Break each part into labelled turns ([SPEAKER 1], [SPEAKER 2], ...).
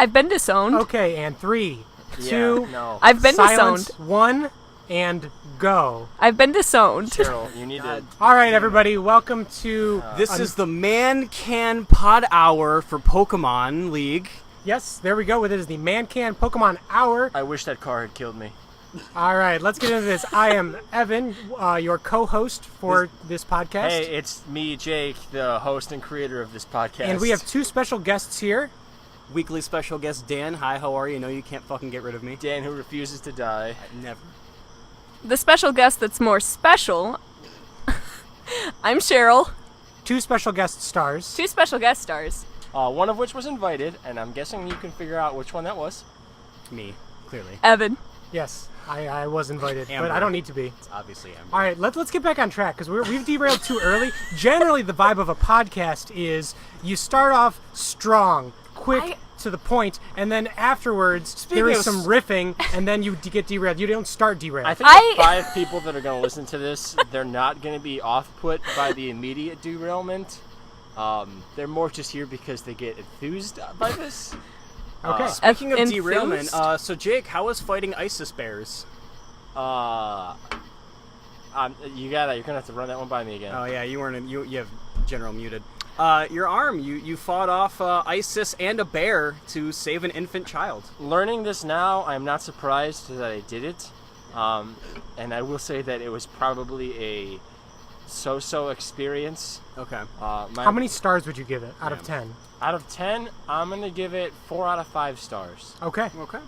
[SPEAKER 1] I've been disowned.
[SPEAKER 2] Okay, and 3,
[SPEAKER 3] Yeah,
[SPEAKER 2] 2,
[SPEAKER 3] no.
[SPEAKER 1] I've been
[SPEAKER 2] silence,
[SPEAKER 1] disowned.
[SPEAKER 2] 1, and go.
[SPEAKER 1] I've been disowned.
[SPEAKER 3] Cheryl, you need to...
[SPEAKER 2] All right, everybody, welcome to...
[SPEAKER 4] This is the Man Can Pod Hour for Pokemon League.
[SPEAKER 2] Yes, there we go. It is the Man Can Pokemon Hour.
[SPEAKER 3] I wish that car had killed me.
[SPEAKER 2] All right, let's get into this. I am Evan, your co-host for this podcast.
[SPEAKER 3] Hey, it's me, Jake, the host and creator of this podcast.
[SPEAKER 2] And we have 2 special guests here.
[SPEAKER 4] Weekly special guest Dan. Hi, how are you? No, you can't fucking get rid of me.
[SPEAKER 3] Dan, who refuses to die.
[SPEAKER 4] Never.
[SPEAKER 1] The special guest that's more special. I'm Cheryl.
[SPEAKER 2] 2 special guest stars.
[SPEAKER 1] 2 special guest stars.
[SPEAKER 3] One of which was invited, and I'm guessing you can figure out which one that was.
[SPEAKER 4] Me, clearly.
[SPEAKER 1] Evan.
[SPEAKER 2] Yes, I was invited,
[SPEAKER 4] Amber.
[SPEAKER 2] but I don't need to be.
[SPEAKER 4] It's obviously Amber.
[SPEAKER 2] All right, let's get back on track because we've derailed too early. Generally, the vibe of a podcast is you start off strong, quick, to the point, and then afterwards there is some riffing, and then you get derailed. You don't start derailed.
[SPEAKER 3] I think the 5 people that are going to listen to this, they're not going to be off-put by the immediate derailment. They're more just here because they get enthused by this.
[SPEAKER 2] Okay.
[SPEAKER 4] Speaking of
[SPEAKER 1] Enthused?
[SPEAKER 4] derailment, so Jake, how was fighting ISIS bears?
[SPEAKER 3] You're gonna have to run that one by me again.
[SPEAKER 4] Oh yeah, you weren't. You have General muted. Your arm. You fought off ISIS and a bear to save an infant child.
[SPEAKER 3] Learning this now, I'm not surprised that I did it. And I will say that it was probably a so-so experience.
[SPEAKER 4] Okay.
[SPEAKER 2] How many stars would you give it out of 10?
[SPEAKER 3] Out of 10, I'm gonna give it 4 out of 5 stars.
[SPEAKER 2] Okay.
[SPEAKER 4] Okay.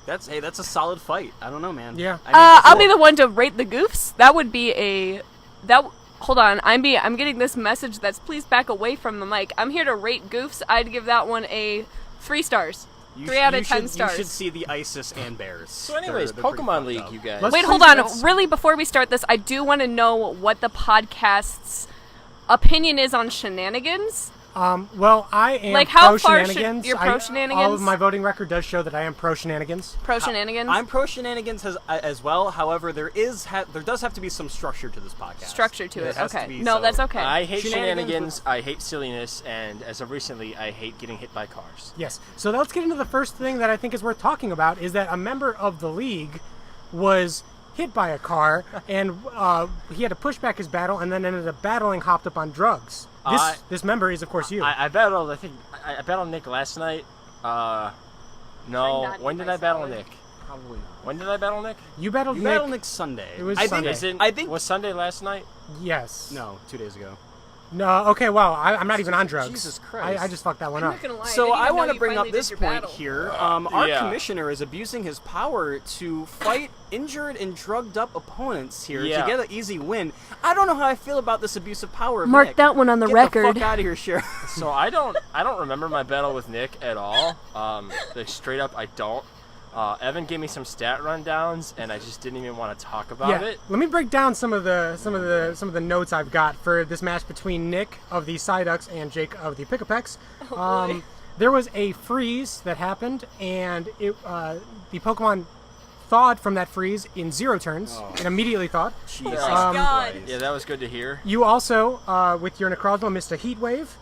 [SPEAKER 4] That's a solid fight. I don't know, man.
[SPEAKER 2] Yeah.
[SPEAKER 1] I'll be the one to rate the goofs. That would be hold on. I'm getting this message that's please back away from the mic. I'm here to rate goofs. I'd give that one a 3 stars. 3 out of 10 stars.
[SPEAKER 4] You should see the ISIS and bears.
[SPEAKER 3] So anyways,
[SPEAKER 4] They're pretty
[SPEAKER 3] Pokemon
[SPEAKER 4] fucked
[SPEAKER 3] League,
[SPEAKER 4] up.
[SPEAKER 3] you guys.
[SPEAKER 2] Let's
[SPEAKER 1] Wait, hold on. Really, before we start this, I do want to know what the podcast's opinion is on shenanigans.
[SPEAKER 2] Well, I am
[SPEAKER 1] Like, how
[SPEAKER 2] pro
[SPEAKER 1] far
[SPEAKER 2] shenanigans.
[SPEAKER 1] you're pro shenanigans?
[SPEAKER 2] All of my voting record does show that I am pro shenanigans.
[SPEAKER 1] Pro shenanigans?
[SPEAKER 4] I'm pro shenanigans as well. However, there does have to be some structure to this podcast.
[SPEAKER 1] Structure to it.
[SPEAKER 4] has to
[SPEAKER 1] Okay.
[SPEAKER 4] be
[SPEAKER 1] No,
[SPEAKER 4] so-
[SPEAKER 1] that's okay.
[SPEAKER 3] I hate
[SPEAKER 4] Shenanigans
[SPEAKER 3] shenanigans, I hate silliness, and as of recently, I hate getting hit by cars.
[SPEAKER 2] Yes. So let's get into the first thing that I think is worth talking about is that a member of the league was hit by a car and he had to push back his battle and then ended up battling hopped up on drugs. This member is, of course, you.
[SPEAKER 3] I battled, I battled Nick last night. No, when did I battle Nick?
[SPEAKER 4] Probably not.
[SPEAKER 3] When did I battle Nick?
[SPEAKER 2] You battled
[SPEAKER 4] You
[SPEAKER 2] Nick.
[SPEAKER 4] battled next Sunday.
[SPEAKER 2] It was
[SPEAKER 4] I
[SPEAKER 2] Sunday.
[SPEAKER 4] think. I think.
[SPEAKER 3] Was Sunday last night?
[SPEAKER 2] Yes.
[SPEAKER 4] No, 2 days ago.
[SPEAKER 2] No. Okay. Well, I'm not even on drugs.
[SPEAKER 4] Jesus Christ.
[SPEAKER 2] I just fucked that one
[SPEAKER 1] I'm
[SPEAKER 2] up.
[SPEAKER 1] not gonna lie.
[SPEAKER 4] So I
[SPEAKER 1] want to
[SPEAKER 4] bring up this point here. Our
[SPEAKER 3] Yeah.
[SPEAKER 4] commissioner is abusing his power to fight injured and drugged up opponents here
[SPEAKER 3] Yeah.
[SPEAKER 4] to get an easy win. I don't know how I feel about this abuse of power. of
[SPEAKER 1] Mark
[SPEAKER 4] Nick.
[SPEAKER 1] that one on the
[SPEAKER 4] Get
[SPEAKER 1] record.
[SPEAKER 4] the fuck out of here, Cheryl.
[SPEAKER 3] So I don't remember my battle with Nick at all. Like straight up, I don't. Evan gave me some stat rundowns, and I just didn't even want to talk about it.
[SPEAKER 2] Let me break down some of the notes I've got for this match between Nick of the Psyducks and Jake of the Pick-a-Pecks. There was a freeze that happened, and the Pokemon thawed from that freeze in 0 turns and immediately thawed.
[SPEAKER 4] Jesus
[SPEAKER 1] God.
[SPEAKER 3] Yeah, that was good to hear.
[SPEAKER 2] You also, with your Necrozma, missed a Heat Wave.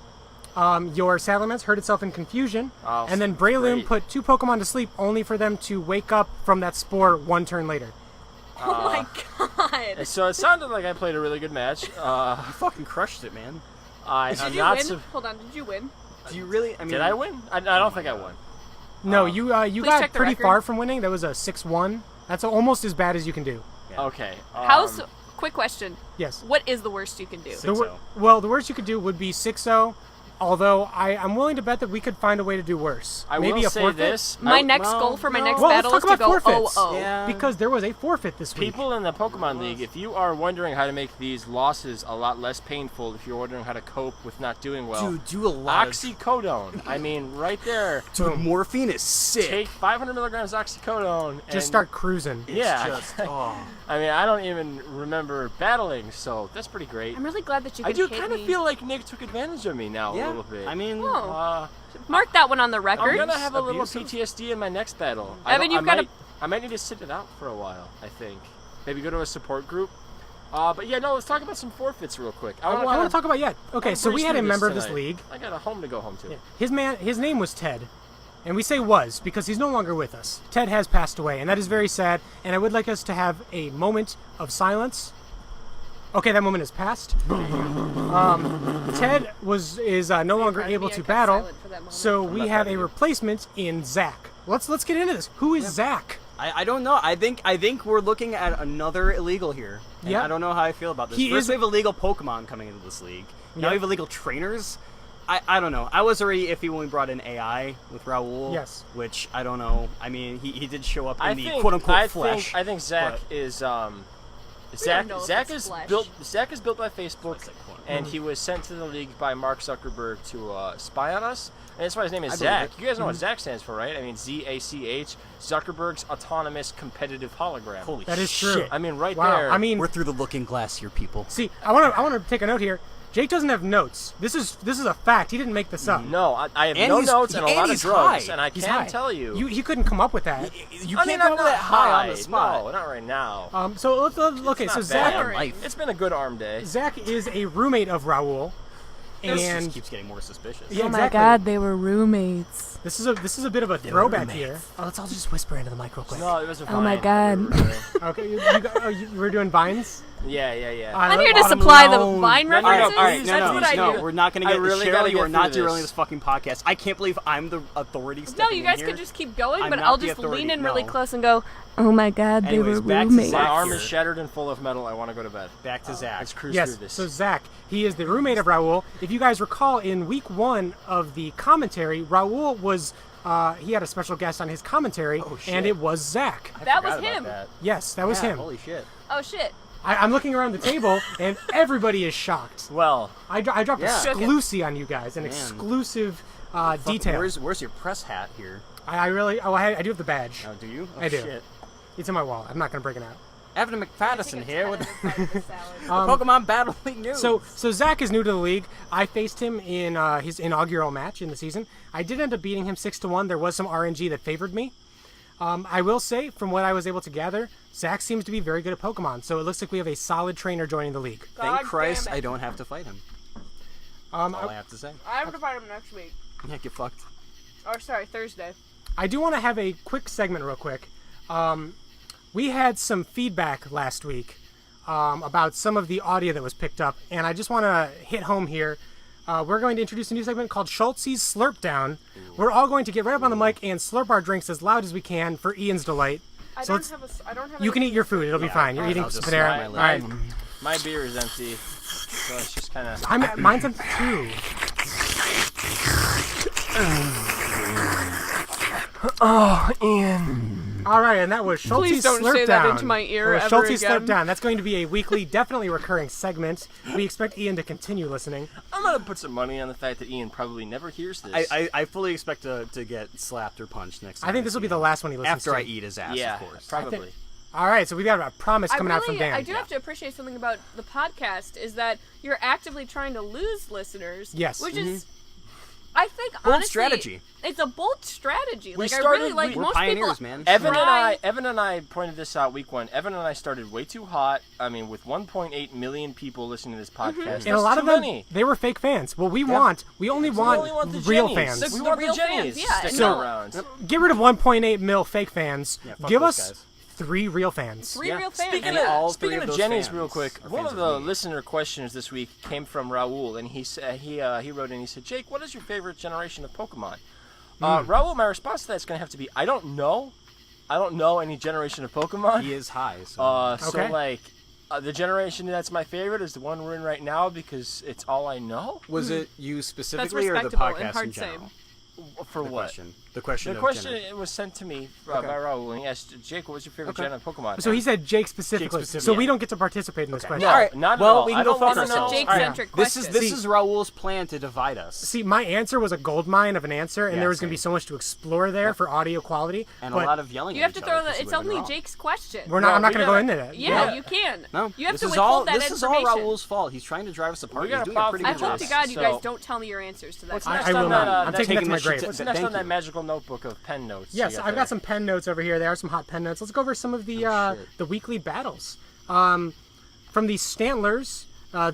[SPEAKER 2] Your Salamence hurt itself in confusion,
[SPEAKER 3] Oh,
[SPEAKER 2] and then Breloom
[SPEAKER 3] great.
[SPEAKER 2] put 2 Pokemon to sleep, only for them to wake up from that spore 1 turn later.
[SPEAKER 1] Oh my god.
[SPEAKER 3] So it sounded like I played a really good match.
[SPEAKER 4] You fucking crushed it, man.
[SPEAKER 3] I'm
[SPEAKER 1] Did you
[SPEAKER 3] not.
[SPEAKER 1] win? Hold on. Did you win?
[SPEAKER 4] Do you really? I mean,
[SPEAKER 3] Did I win? I don't think I won.
[SPEAKER 2] No, you
[SPEAKER 1] Please
[SPEAKER 2] got
[SPEAKER 1] check the
[SPEAKER 2] pretty
[SPEAKER 1] record.
[SPEAKER 2] far from winning. That was a 6-1. That's almost as bad as you can do.
[SPEAKER 3] Okay.
[SPEAKER 1] How's quick question?
[SPEAKER 2] Yes.
[SPEAKER 1] What is the worst you can do?
[SPEAKER 4] The wor-
[SPEAKER 2] 6-0. The worst you could do would be 6-0. Although I'm willing to bet that we could find a way to do worse.
[SPEAKER 3] I
[SPEAKER 2] Maybe
[SPEAKER 3] will
[SPEAKER 2] a
[SPEAKER 3] say
[SPEAKER 2] forfeit.
[SPEAKER 3] this.
[SPEAKER 1] My next goal for my
[SPEAKER 4] no.
[SPEAKER 1] next
[SPEAKER 2] Well, let's
[SPEAKER 1] battle is
[SPEAKER 2] talk
[SPEAKER 1] to
[SPEAKER 2] about
[SPEAKER 1] go
[SPEAKER 2] forfeits.
[SPEAKER 1] 0-0.
[SPEAKER 4] Yeah.
[SPEAKER 2] Because there was a forfeit this week.
[SPEAKER 3] People in the Pokemon League, if you are wondering how to make these losses a lot less painful, if you're wondering how to cope with not doing well,
[SPEAKER 4] Dude, do a lot of...
[SPEAKER 3] oxycodone. I mean, right there.
[SPEAKER 4] Dude, morphine is sick.
[SPEAKER 3] Take 500 milligrams oxycodone. And
[SPEAKER 2] Just start cruising.
[SPEAKER 3] Yeah.
[SPEAKER 4] Just, oh.
[SPEAKER 3] I mean, I don't even remember battling, so that's pretty great.
[SPEAKER 1] I'm really glad that you
[SPEAKER 3] I
[SPEAKER 1] can
[SPEAKER 3] do
[SPEAKER 1] hit
[SPEAKER 3] kind of
[SPEAKER 1] me.
[SPEAKER 3] feel like Nick took advantage of me now
[SPEAKER 4] Yeah.
[SPEAKER 3] a little bit.
[SPEAKER 4] I mean,
[SPEAKER 1] Oh. Mark that one on the
[SPEAKER 3] I'm
[SPEAKER 1] record.
[SPEAKER 3] gonna have a little
[SPEAKER 4] Abusive?
[SPEAKER 3] PTSD in my next battle.
[SPEAKER 1] Evan, you've gotta-
[SPEAKER 3] I might need to sit it out for a while. I think maybe go to a support group. But yeah, no. Let's talk about some forfeits real quick.
[SPEAKER 2] I want to talk about Okay, so we had a member of this league.
[SPEAKER 3] I got a home to go home to.
[SPEAKER 2] Yeah. His name was Ted. And we say was because he's no longer with us. Ted has passed away, and that is very sad. And I would like us to have a moment of silence. Okay, that moment has passed. Ted is no longer able to battle, so we have a replacement in Zach. Let's get into this. Who is Zach?
[SPEAKER 4] I don't know. I think we're looking at another illegal here.
[SPEAKER 2] Yeah.
[SPEAKER 4] I don't know how I feel about this. First we have illegal Pokemon coming into this league. Now we have illegal trainers. I don't know. I was already iffy when we brought in AI with Raul.
[SPEAKER 2] Yes.
[SPEAKER 4] Which I don't know. I mean, he did show up in the quote unquote flesh.
[SPEAKER 3] I think Zach is Zach is built. Zach is built by Facebook, and he was sent to the league by Mark Zuckerberg to spy on us. And that's why his name is Zach. You guys know what Zach stands for, right? I mean, ZACH, Zuckerberg's Autonomous Competitive Hologram.
[SPEAKER 4] Holy
[SPEAKER 2] That is
[SPEAKER 4] shit.
[SPEAKER 2] true.
[SPEAKER 3] I mean, right
[SPEAKER 2] Wow.
[SPEAKER 3] there.
[SPEAKER 2] I mean,
[SPEAKER 4] We're through the looking glass here, people.
[SPEAKER 2] see, I want to take a note here. Jake doesn't have notes. This is a fact. He didn't make this up.
[SPEAKER 3] no, I have
[SPEAKER 4] And
[SPEAKER 3] no
[SPEAKER 4] he's-
[SPEAKER 3] notes and a
[SPEAKER 4] and
[SPEAKER 3] lot of
[SPEAKER 4] he's
[SPEAKER 3] drugs,
[SPEAKER 4] high.
[SPEAKER 3] and I
[SPEAKER 2] He's
[SPEAKER 3] can
[SPEAKER 2] high.
[SPEAKER 3] tell you.
[SPEAKER 2] You couldn't come up with that.
[SPEAKER 4] You
[SPEAKER 3] I
[SPEAKER 4] can't
[SPEAKER 3] mean,
[SPEAKER 4] come
[SPEAKER 3] I'm
[SPEAKER 4] up
[SPEAKER 3] not
[SPEAKER 4] with that high on the
[SPEAKER 3] high.
[SPEAKER 4] spot.
[SPEAKER 3] No, not right now.
[SPEAKER 2] So let's okay. So
[SPEAKER 3] Not
[SPEAKER 2] Zach
[SPEAKER 3] bad.
[SPEAKER 4] Life.
[SPEAKER 3] It's been a good arm day.
[SPEAKER 2] Zach is a roommate of Raul,
[SPEAKER 4] This
[SPEAKER 2] and
[SPEAKER 4] just keeps getting more suspicious.
[SPEAKER 2] yeah,
[SPEAKER 1] Oh my
[SPEAKER 2] exactly.
[SPEAKER 1] god, they were roommates.
[SPEAKER 2] This is a bit of a throwback here. Oh, let's all just whisper into the mic real quick.
[SPEAKER 3] No, it was a
[SPEAKER 1] Oh my
[SPEAKER 3] Vine.
[SPEAKER 1] God.
[SPEAKER 2] Okay, you were doing vines.
[SPEAKER 3] Yeah.
[SPEAKER 1] I'm here to supply the Vine
[SPEAKER 3] No, no, no,
[SPEAKER 1] references.
[SPEAKER 3] all right,
[SPEAKER 1] That's what I do.
[SPEAKER 4] We're not going to
[SPEAKER 3] I
[SPEAKER 4] get
[SPEAKER 3] really
[SPEAKER 4] Cheryl,
[SPEAKER 3] gotta
[SPEAKER 4] you
[SPEAKER 3] get
[SPEAKER 4] are not
[SPEAKER 3] through
[SPEAKER 4] derailing
[SPEAKER 3] this.
[SPEAKER 4] this fucking podcast. I can't believe I'm the authority
[SPEAKER 1] No,
[SPEAKER 4] stepping
[SPEAKER 1] you guys
[SPEAKER 4] in
[SPEAKER 1] can
[SPEAKER 4] here.
[SPEAKER 1] just keep going,
[SPEAKER 4] I'm
[SPEAKER 1] but
[SPEAKER 4] not
[SPEAKER 1] I'll
[SPEAKER 4] the
[SPEAKER 1] just
[SPEAKER 4] authority,
[SPEAKER 1] lean in really
[SPEAKER 4] no.
[SPEAKER 1] close and go, oh my god, they
[SPEAKER 4] Anyways,
[SPEAKER 1] were
[SPEAKER 4] back to
[SPEAKER 1] roommates.
[SPEAKER 4] Zach.
[SPEAKER 3] My arm
[SPEAKER 4] here.
[SPEAKER 3] is shattered and full of metal. I want to go to bed.
[SPEAKER 4] Back to Zach.
[SPEAKER 3] Let's cruise
[SPEAKER 2] Yes.
[SPEAKER 3] through this.
[SPEAKER 2] So Zach, he is the roommate of Raul. If you guys recall, in week 1 of the commentary, Raul was he had a special guest on his commentary,
[SPEAKER 4] shit.
[SPEAKER 2] and it was Zach.
[SPEAKER 1] That was
[SPEAKER 3] Forgot about
[SPEAKER 1] him.
[SPEAKER 3] that.
[SPEAKER 2] Yes, that was him.
[SPEAKER 4] Holy shit.
[SPEAKER 1] Oh shit.
[SPEAKER 2] I'm looking around the table, and everybody is shocked.
[SPEAKER 3] Well,
[SPEAKER 2] I dropped
[SPEAKER 4] Yeah.
[SPEAKER 2] exclusive on you guys, an
[SPEAKER 4] Man.
[SPEAKER 2] exclusive
[SPEAKER 4] Fuck,
[SPEAKER 2] detail.
[SPEAKER 4] Where's your press hat here?
[SPEAKER 2] I really, I do have the badge.
[SPEAKER 4] Oh, do you? Oh,
[SPEAKER 2] I do.
[SPEAKER 4] Shit.
[SPEAKER 2] It's in my wallet. I'm not gonna break it out.
[SPEAKER 4] Evan McFadden here with
[SPEAKER 1] Um,
[SPEAKER 4] Pokemon Battle League news.
[SPEAKER 2] So Zach is new to the league. I faced him in his inaugural match in the season. I did end up beating him 6-1. There was some RNG that favored me. I will say, from what I was able to gather, Zach seems to be very good at Pokemon. So it looks like we have a solid trainer joining the league.
[SPEAKER 4] Thank
[SPEAKER 1] God
[SPEAKER 4] Christ
[SPEAKER 1] damn it.
[SPEAKER 4] I don't have to fight him. That's all I have to say.
[SPEAKER 1] I have to fight him next week.
[SPEAKER 4] Yeah, get fucked.
[SPEAKER 1] Or sorry, Thursday.
[SPEAKER 2] I do want to have a quick segment real quick. We had some feedback last week about some of the audio that was picked up, and I just want to hit home here. We're going to introduce a new segment called Schultz's Slurp Down. We're all going to get right up on the mic and slurp our drinks as loud as we can for Ian's delight.
[SPEAKER 1] I
[SPEAKER 2] So
[SPEAKER 1] don't have
[SPEAKER 2] You can eat your food. It'll be fine. You're eating
[SPEAKER 4] I'll just
[SPEAKER 2] Panera.
[SPEAKER 4] slap
[SPEAKER 2] All
[SPEAKER 4] my
[SPEAKER 2] right.
[SPEAKER 3] my beer is empty, so it's just kind of.
[SPEAKER 2] Mine's empty too.
[SPEAKER 3] Oh, Ian.
[SPEAKER 2] All right, and that was Schultz's
[SPEAKER 1] Please don't
[SPEAKER 2] Slurp
[SPEAKER 1] say
[SPEAKER 2] Down.
[SPEAKER 1] that into my ear
[SPEAKER 2] That was
[SPEAKER 1] ever
[SPEAKER 2] Schultz's
[SPEAKER 1] again.
[SPEAKER 2] Slurp Down. That's going to be a weekly, definitely recurring segment. We expect Ian to continue listening.
[SPEAKER 3] I'm gonna put some money on the fact that Ian probably never hears this.
[SPEAKER 4] I fully expect to get slapped or punched next time.
[SPEAKER 2] I think this will be the last one he listens
[SPEAKER 4] after
[SPEAKER 2] to.
[SPEAKER 4] I eat his ass,
[SPEAKER 3] yeah,
[SPEAKER 4] of course.
[SPEAKER 3] probably.
[SPEAKER 2] All right, so we've got a promise coming out from Dan.
[SPEAKER 1] I do have to appreciate something about the podcast is that you're actively trying to lose listeners.
[SPEAKER 2] Yes.
[SPEAKER 1] Which is, I think,
[SPEAKER 4] Bold
[SPEAKER 1] honestly,
[SPEAKER 4] strategy.
[SPEAKER 1] It's a bold strategy. Like I
[SPEAKER 3] started-
[SPEAKER 1] really like
[SPEAKER 4] We're
[SPEAKER 1] most
[SPEAKER 4] pioneers,
[SPEAKER 1] people.
[SPEAKER 4] man.
[SPEAKER 3] Evan
[SPEAKER 1] Try-
[SPEAKER 3] and I pointed this out week 1. Evan and I started way too hot. I mean, with 1.8 million people listening to this podcast, that's
[SPEAKER 2] and a lot
[SPEAKER 3] too
[SPEAKER 2] of them,
[SPEAKER 3] many.
[SPEAKER 2] they were fake fans. What we only
[SPEAKER 3] We
[SPEAKER 2] want
[SPEAKER 3] only want the
[SPEAKER 2] real
[SPEAKER 3] Jennies.
[SPEAKER 2] fans.
[SPEAKER 3] We
[SPEAKER 1] The
[SPEAKER 3] want
[SPEAKER 1] real
[SPEAKER 3] the Jennies
[SPEAKER 1] fans, yeah,
[SPEAKER 3] sticking
[SPEAKER 1] no.
[SPEAKER 3] around.
[SPEAKER 2] Get rid of 1.8 mil fake fans.
[SPEAKER 4] Yeah, fuck
[SPEAKER 2] Give
[SPEAKER 4] those
[SPEAKER 2] us
[SPEAKER 4] guys.
[SPEAKER 2] 3 real fans.
[SPEAKER 1] Three
[SPEAKER 4] Yeah.
[SPEAKER 1] real fans.
[SPEAKER 3] Speaking
[SPEAKER 1] yeah.
[SPEAKER 4] all three
[SPEAKER 3] speaking
[SPEAKER 4] of
[SPEAKER 3] of
[SPEAKER 4] those
[SPEAKER 3] Jennies,
[SPEAKER 4] fans
[SPEAKER 3] real quick,
[SPEAKER 4] are
[SPEAKER 3] one
[SPEAKER 4] fans
[SPEAKER 3] of
[SPEAKER 4] of
[SPEAKER 3] the
[SPEAKER 4] me.
[SPEAKER 3] listener questions this week came from Raul, and he wrote in. He said, "Jake, what is your favorite generation of Pokemon?" Raul, my response to that is going to have to be, I don't know. I don't know any generation of Pokemon.
[SPEAKER 4] He is high. So.
[SPEAKER 2] Okay.
[SPEAKER 3] So like, the generation that's my favorite is the one we're in right now because it's all I know.
[SPEAKER 4] was it you
[SPEAKER 1] That's
[SPEAKER 4] specifically or the
[SPEAKER 1] respectable and
[SPEAKER 4] podcast
[SPEAKER 1] hard
[SPEAKER 4] in
[SPEAKER 1] to say.
[SPEAKER 4] general?
[SPEAKER 3] For
[SPEAKER 4] The
[SPEAKER 3] what?
[SPEAKER 4] question. The question.
[SPEAKER 3] The
[SPEAKER 4] of
[SPEAKER 3] question
[SPEAKER 4] generation.
[SPEAKER 3] it was sent to me by Raul, and he asked, Jake, what was your favorite gen of Pokemon?
[SPEAKER 2] So he said Jake specifically.
[SPEAKER 4] specific-
[SPEAKER 2] So
[SPEAKER 3] yeah.
[SPEAKER 2] we don't get to participate in this question.
[SPEAKER 3] No,
[SPEAKER 4] All right,
[SPEAKER 3] not at
[SPEAKER 4] well,
[SPEAKER 3] all.
[SPEAKER 4] we can
[SPEAKER 3] I
[SPEAKER 4] go
[SPEAKER 3] don't wanna
[SPEAKER 4] fuck
[SPEAKER 1] This is a
[SPEAKER 4] ourselves.
[SPEAKER 3] know.
[SPEAKER 1] Jake-centric
[SPEAKER 4] This
[SPEAKER 1] question.
[SPEAKER 4] is Raul's plan to divide us.
[SPEAKER 2] See, my answer was a gold mine of an answer, and
[SPEAKER 4] Yeah,
[SPEAKER 2] there was going to be
[SPEAKER 4] same.
[SPEAKER 2] so much to explore there for audio quality.
[SPEAKER 4] And
[SPEAKER 2] but
[SPEAKER 4] a lot of yelling.
[SPEAKER 1] You
[SPEAKER 4] at
[SPEAKER 1] have to
[SPEAKER 4] each
[SPEAKER 1] throw
[SPEAKER 4] other
[SPEAKER 1] the.
[SPEAKER 4] 'cause
[SPEAKER 1] It's
[SPEAKER 4] we've been
[SPEAKER 1] only
[SPEAKER 4] wrong.
[SPEAKER 1] Jake's question.
[SPEAKER 2] we're not. I'm not
[SPEAKER 3] we
[SPEAKER 2] going to go
[SPEAKER 3] gotta-
[SPEAKER 2] into that.
[SPEAKER 1] Yeah, you can.
[SPEAKER 4] No,
[SPEAKER 1] You have
[SPEAKER 4] this
[SPEAKER 1] to
[SPEAKER 4] is
[SPEAKER 1] withhold
[SPEAKER 4] all.
[SPEAKER 1] that
[SPEAKER 4] This is all
[SPEAKER 1] information.
[SPEAKER 4] Raul's fault. He's trying to drive us apart.
[SPEAKER 3] We
[SPEAKER 4] He's
[SPEAKER 3] gotta
[SPEAKER 4] doing a
[SPEAKER 3] plow
[SPEAKER 4] pretty
[SPEAKER 1] I
[SPEAKER 4] good
[SPEAKER 3] through
[SPEAKER 1] hope
[SPEAKER 4] job.
[SPEAKER 1] to God you guys
[SPEAKER 3] So-
[SPEAKER 1] don't tell me your answers to that.
[SPEAKER 3] What's
[SPEAKER 1] question.
[SPEAKER 3] next
[SPEAKER 2] I
[SPEAKER 3] on
[SPEAKER 2] will
[SPEAKER 3] that,
[SPEAKER 2] not. I'm taking that to my
[SPEAKER 4] this
[SPEAKER 2] grave.
[SPEAKER 4] shit
[SPEAKER 3] What's
[SPEAKER 4] to-
[SPEAKER 3] next
[SPEAKER 4] thank
[SPEAKER 3] on that
[SPEAKER 4] you.
[SPEAKER 3] magical notebook of pen notes?
[SPEAKER 2] Yes,
[SPEAKER 3] you
[SPEAKER 2] I've
[SPEAKER 3] there?
[SPEAKER 2] got some pen notes over here. There are some hot pen notes. Let's go over some of the
[SPEAKER 4] shit.
[SPEAKER 2] the weekly battles. From the Stantlers,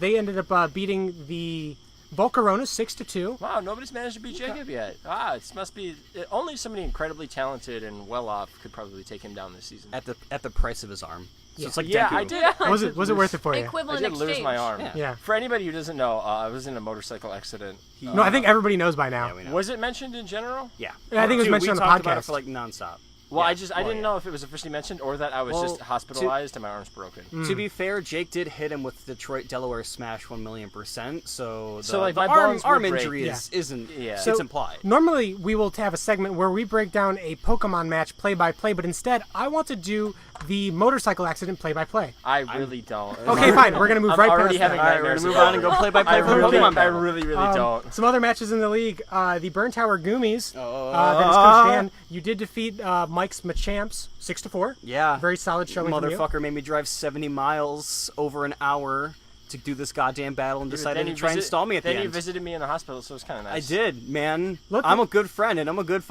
[SPEAKER 2] they ended up beating the Volcarona 6-2.
[SPEAKER 3] Wow, nobody's managed to beat Jacob yet. It must be only somebody incredibly talented and well off could probably take him down this season.
[SPEAKER 4] At the price of his arm. So it's like
[SPEAKER 3] I
[SPEAKER 4] Deku.
[SPEAKER 3] did.
[SPEAKER 2] Was it worth it for you?
[SPEAKER 1] Equivalent
[SPEAKER 3] I did lose
[SPEAKER 1] exchange.
[SPEAKER 3] my arm.
[SPEAKER 2] Yeah.
[SPEAKER 3] For anybody who doesn't know, I was in a motorcycle accident.
[SPEAKER 2] No, I think everybody knows by now.
[SPEAKER 4] Yeah, we know.
[SPEAKER 3] Was it mentioned in general?
[SPEAKER 4] Yeah.
[SPEAKER 2] I think it was
[SPEAKER 4] Dude,
[SPEAKER 2] mentioned on
[SPEAKER 4] we
[SPEAKER 2] the
[SPEAKER 4] talked about
[SPEAKER 2] podcast.
[SPEAKER 4] it for like nonstop.
[SPEAKER 3] Well,
[SPEAKER 4] Yeah.
[SPEAKER 3] I didn't know if it was officially mentioned or that I was just hospitalized and my arm's broken.
[SPEAKER 4] To be fair, Jake did hit him with Detroit Delaware Smash 1,000,000%. So
[SPEAKER 3] like,
[SPEAKER 4] the
[SPEAKER 3] my bones
[SPEAKER 4] arm
[SPEAKER 3] would break.
[SPEAKER 4] injury
[SPEAKER 3] Yeah.
[SPEAKER 4] isn't.
[SPEAKER 3] Yeah.
[SPEAKER 4] It's
[SPEAKER 2] So-
[SPEAKER 4] implied.
[SPEAKER 2] Normally, we will have a segment where we break down a Pokemon match play-by-play, but instead, I want to do the motorcycle accident play-by-play.
[SPEAKER 3] I really don't.
[SPEAKER 2] Okay, fine. We're going to move
[SPEAKER 3] I'm
[SPEAKER 2] right
[SPEAKER 3] already
[SPEAKER 2] past
[SPEAKER 3] having
[SPEAKER 2] that.
[SPEAKER 4] All right, we're
[SPEAKER 3] nightmares
[SPEAKER 4] gonna move
[SPEAKER 3] about
[SPEAKER 4] on and
[SPEAKER 3] it.
[SPEAKER 4] go play by play
[SPEAKER 3] I
[SPEAKER 4] for
[SPEAKER 3] really,
[SPEAKER 4] Pokemon
[SPEAKER 3] I
[SPEAKER 4] Battle.
[SPEAKER 3] really don't.
[SPEAKER 2] Some other matches in the league. The Burn Tower Goomies. That is Coach Dan. You did defeat Mike's Machamps 6-4.
[SPEAKER 4] Yeah.
[SPEAKER 2] Very solid showing from you.
[SPEAKER 4] Motherfucker made me drive 70 miles over an hour to do this goddamn battle and decided to try and install me at the
[SPEAKER 3] Then you
[SPEAKER 4] end.
[SPEAKER 3] visited me in the hospital, so it was kind of
[SPEAKER 4] I
[SPEAKER 3] nice.
[SPEAKER 4] did, man.
[SPEAKER 2] Look,
[SPEAKER 4] I'm a good friend and I'm a good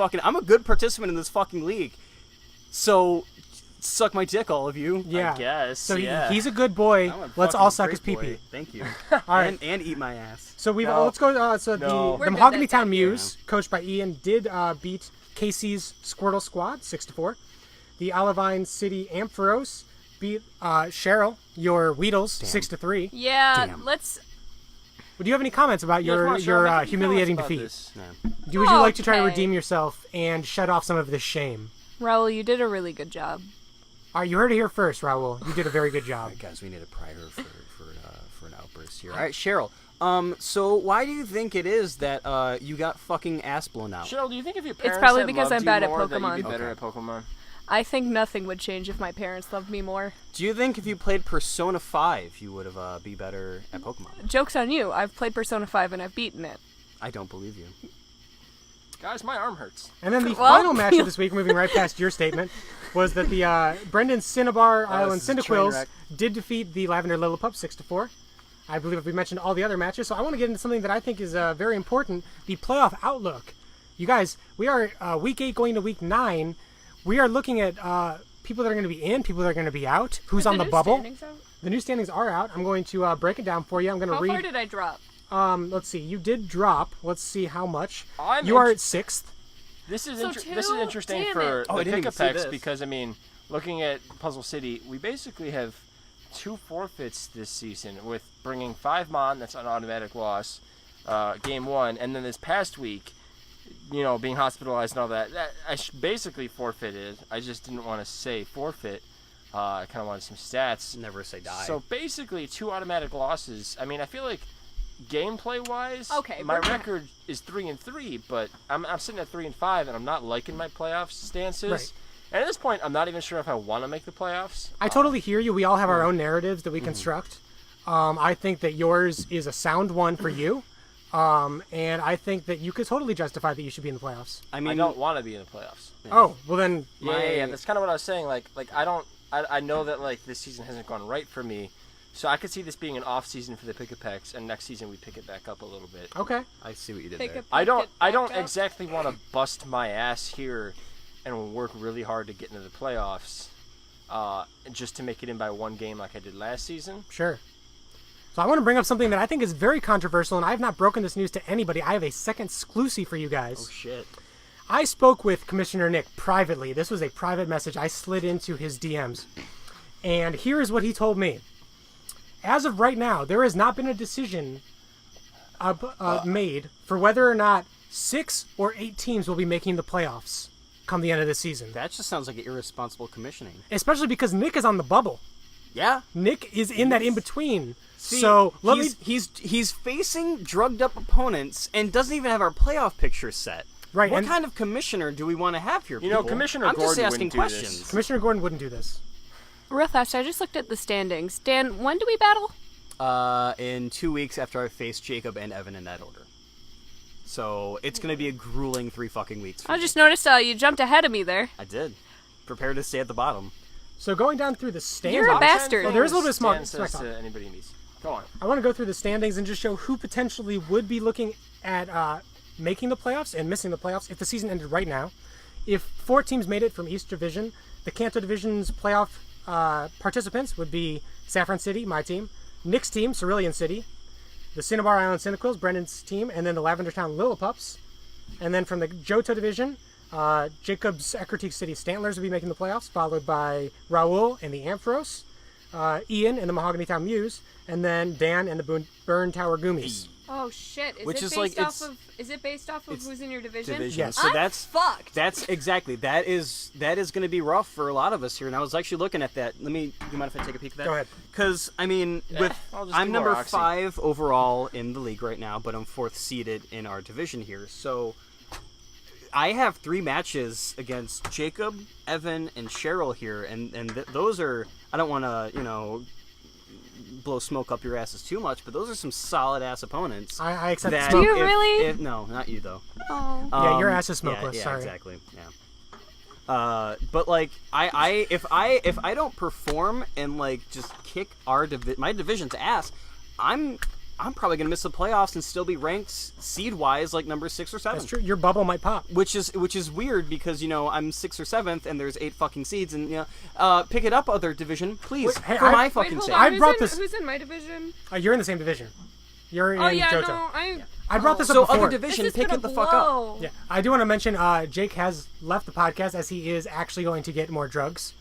[SPEAKER 4] participant in this fucking league. So, suck my dick, all of you.
[SPEAKER 2] Yeah.
[SPEAKER 3] I guess.
[SPEAKER 2] So
[SPEAKER 3] yeah.
[SPEAKER 2] he's a good boy.
[SPEAKER 4] I'm a
[SPEAKER 2] Let's
[SPEAKER 4] fucking
[SPEAKER 2] all suck his
[SPEAKER 4] great
[SPEAKER 2] pee-pee.
[SPEAKER 4] boy. Thank you.
[SPEAKER 2] All right.
[SPEAKER 4] And eat my ass.
[SPEAKER 2] So
[SPEAKER 3] No.
[SPEAKER 2] let's go.
[SPEAKER 3] No.
[SPEAKER 2] The
[SPEAKER 1] We're good
[SPEAKER 2] Mahogany
[SPEAKER 1] at
[SPEAKER 2] Town
[SPEAKER 1] that.
[SPEAKER 2] Muse, coached by Ian, did beat Casey's Squirtle Squad 6-4. The Olivine City Ampharos beat Cheryl, your Weedles, 6-3.
[SPEAKER 1] Yeah,
[SPEAKER 4] Damn.
[SPEAKER 1] let's.
[SPEAKER 2] Do you have any comments about
[SPEAKER 3] Yeah, come on,
[SPEAKER 2] your
[SPEAKER 3] Cheryl, make any
[SPEAKER 2] humiliating
[SPEAKER 3] comments
[SPEAKER 2] defeat?
[SPEAKER 3] about this.
[SPEAKER 2] Would you like to try to
[SPEAKER 1] Okay.
[SPEAKER 2] redeem yourself and shed off some of this shame?
[SPEAKER 1] Raul, you did a really good job.
[SPEAKER 2] All right, you heard it here first, Raul. You did a very good job.
[SPEAKER 4] All right, guys, we need a prior for an outburst here. All right, Cheryl. So why do you think it is that you got fucking ass blown out?
[SPEAKER 3] Cheryl, do you think if your parents
[SPEAKER 1] probably
[SPEAKER 3] had
[SPEAKER 1] because
[SPEAKER 3] loved
[SPEAKER 1] I'm
[SPEAKER 3] you
[SPEAKER 1] bad at
[SPEAKER 3] more, that
[SPEAKER 1] Pokemon.
[SPEAKER 3] you'd be better
[SPEAKER 4] Okay.
[SPEAKER 3] at Pokemon?
[SPEAKER 1] I think nothing would change if my parents loved me more.
[SPEAKER 4] Do you think if you played Persona 5, you would have be better at Pokemon?
[SPEAKER 1] Joke's on you. I've played Persona 5 and I've beaten it.
[SPEAKER 4] I don't believe you.
[SPEAKER 3] Guys, my arm hurts.
[SPEAKER 2] And then the
[SPEAKER 1] Well-
[SPEAKER 2] final match of this week, moving right past your statement, was that the Brendan Cinnabar Island
[SPEAKER 4] this is a train
[SPEAKER 2] Cyndaquils
[SPEAKER 4] wreck.
[SPEAKER 2] did defeat the Lavender Lillipup 6-4. I believe we mentioned all the other matches, so I want to get into something that I think is very important, the playoff outlook. You guys, we are week 8 going to week 9. We are looking at people that are going to be in, people that are going to be out, who's on the bubble. The new standings are out. I'm going to break it down for you. I'm going to
[SPEAKER 1] How
[SPEAKER 2] read.
[SPEAKER 1] far did I drop?
[SPEAKER 2] Let's see. You did drop. Let's see how much.
[SPEAKER 3] I'm
[SPEAKER 2] You are
[SPEAKER 3] int-
[SPEAKER 2] at 6th.
[SPEAKER 3] This is
[SPEAKER 1] So
[SPEAKER 3] this is
[SPEAKER 1] two?
[SPEAKER 3] interesting
[SPEAKER 1] Damn
[SPEAKER 3] for
[SPEAKER 1] it.
[SPEAKER 4] Oh, I
[SPEAKER 3] the
[SPEAKER 4] didn't even see
[SPEAKER 3] Pick-a-Pecks
[SPEAKER 4] this.
[SPEAKER 3] because, I mean, looking at Puzzle City, we basically have 2 forfeits this season with bringing 5 Mon, that's an automatic loss, game 1, and then this past week, you know, being hospitalized and all that I basically forfeited. I just didn't want to say forfeit. I kind of wanted some stats.
[SPEAKER 4] Never say die.
[SPEAKER 3] So basically, 2 automatic losses. I mean, I feel like gameplay-wise,
[SPEAKER 1] Okay,
[SPEAKER 3] my
[SPEAKER 1] we're-
[SPEAKER 3] record is 3-3, but I'm sitting at 3-5, and I'm not liking my playoff stances.
[SPEAKER 2] Right.
[SPEAKER 3] And at this point, I'm not even sure if I want to make the playoffs.
[SPEAKER 2] I totally hear you. We all have our own narratives that we construct. I think that yours is a sound one for you. And I think that you could totally justify that you should be in the playoffs.
[SPEAKER 4] I
[SPEAKER 3] I
[SPEAKER 4] mean,
[SPEAKER 3] don't want to be in the playoffs.
[SPEAKER 2] Oh, well then,
[SPEAKER 3] Yeah. That's kind of what I was saying. Like I know that like this season hasn't gone right for me, so I could see this being an off season for the Pick-a-Pecks, and next season we pick it back up a little bit.
[SPEAKER 2] okay.
[SPEAKER 4] I see what you did
[SPEAKER 1] Pick
[SPEAKER 4] there.
[SPEAKER 1] up-
[SPEAKER 3] I don't
[SPEAKER 1] Pick it back up.
[SPEAKER 3] exactly want to bust my ass here and work really hard to get into the playoffs, just to make it in by one game like I did last season.
[SPEAKER 2] Sure. So I want to bring up something that I think is very controversial, and I have not broken this news to anybody. I have a second exclusive for you guys.
[SPEAKER 4] Oh shit.
[SPEAKER 2] I spoke with Commissioner Nick privately. This was a private message I slid into his DMs. And here is what he told me. As of right now, there has not been a decision made for whether or not 6 or 8 teams will be making the playoffs come the end of the season.
[SPEAKER 4] That just sounds like irresponsible commissioning.
[SPEAKER 2] Especially because Nick is on the bubble.
[SPEAKER 4] Yeah.
[SPEAKER 2] Nick is in that in between.
[SPEAKER 4] See,
[SPEAKER 2] So let me.
[SPEAKER 4] he's facing drugged up opponents and doesn't even have our playoff picture set.
[SPEAKER 2] Right,
[SPEAKER 4] What
[SPEAKER 2] and-
[SPEAKER 4] kind of commissioner do we want to have here?
[SPEAKER 3] You know,
[SPEAKER 4] people?
[SPEAKER 3] Commissioner
[SPEAKER 4] I'm just
[SPEAKER 3] Gordon
[SPEAKER 4] asking
[SPEAKER 3] wouldn't do this.
[SPEAKER 4] questions.
[SPEAKER 2] Commissioner Gordon wouldn't do this.
[SPEAKER 1] Real fast, I just looked at the standings. Dan, when do we battle?
[SPEAKER 4] In 2 weeks after I face Jacob and Evan in that order. So it's gonna be a grueling 3 fucking weeks. for
[SPEAKER 1] I
[SPEAKER 4] me.
[SPEAKER 1] just noticed you jumped ahead of me there.
[SPEAKER 4] I did. Prepare to stay at the bottom.
[SPEAKER 2] So going down through the standings.
[SPEAKER 1] You're a
[SPEAKER 3] Top 10
[SPEAKER 1] bastard.
[SPEAKER 2] Oh, there is a little bit
[SPEAKER 3] things
[SPEAKER 2] small-
[SPEAKER 3] Dan says
[SPEAKER 2] smack
[SPEAKER 3] to anybody needs. Go on.
[SPEAKER 2] I want to go through the standings and just show who potentially would be looking at making the playoffs and missing the playoffs if the season ended right now. If 4 teams made it from each division, the Kanto Division's playoff participants would be Saffron City, my team, Nick's team, Cerulean City, the Cinnabar Island Cynicals, Brendan's team, and then the Lavender Town Lillipups. And then from the Johto division, Jacob's Ecruteak City Stantlers will be making the playoffs, followed by Raul and the Ampharos, Ian and the Mahogany Town Muse, and then Dan and the Burn Tower Goomies.
[SPEAKER 1] Oh shit!
[SPEAKER 4] Which is
[SPEAKER 1] based off of who's in your division?
[SPEAKER 2] Yes.
[SPEAKER 4] So
[SPEAKER 1] I'm
[SPEAKER 4] that's
[SPEAKER 1] fucked.
[SPEAKER 4] That's exactly that is going to be rough for a lot of us here. And I was actually looking at that. Do you mind if I take a peek at that?
[SPEAKER 2] Go ahead.
[SPEAKER 4] Because I mean, I'm number 5 overall in the league right now, but I'm 4th seeded in our division here. So I have 3 matches against Jacob, Evan, and Cheryl here, and those are, I don't want to blow smoke up your asses too much, but those are some solid ass opponents.
[SPEAKER 2] I accept
[SPEAKER 4] that
[SPEAKER 2] smoke.
[SPEAKER 1] Do you really?
[SPEAKER 4] No, not you though.
[SPEAKER 1] Oh.
[SPEAKER 2] Yeah, your ass is smokeless.
[SPEAKER 4] Yeah,
[SPEAKER 2] sorry.
[SPEAKER 4] exactly. Yeah. But like if I don't perform and like just kick my division's ass, I'm probably gonna miss the playoffs and still be ranked seed wise like number 6 or 7.
[SPEAKER 2] That's true. Your bubble might pop.
[SPEAKER 4] Which is weird because I'm 6th or 7th and there's 8 fucking seeds and pick it up other division please.
[SPEAKER 2] Wait, hey,
[SPEAKER 4] for my fucking
[SPEAKER 1] Wait, hold
[SPEAKER 4] sake.
[SPEAKER 1] on.
[SPEAKER 2] I brought this.
[SPEAKER 1] Who's in my division?
[SPEAKER 2] You're in the same division. You're in
[SPEAKER 1] Oh yeah,
[SPEAKER 2] Johto.
[SPEAKER 1] no,
[SPEAKER 2] I brought this up
[SPEAKER 4] So
[SPEAKER 2] before.
[SPEAKER 4] other division,
[SPEAKER 1] This has
[SPEAKER 4] pick
[SPEAKER 1] been
[SPEAKER 4] it
[SPEAKER 1] a
[SPEAKER 4] the fuck up.
[SPEAKER 1] blow.
[SPEAKER 2] Yeah, I do want to mention Jake has left the podcast as he is actually going to get more drugs.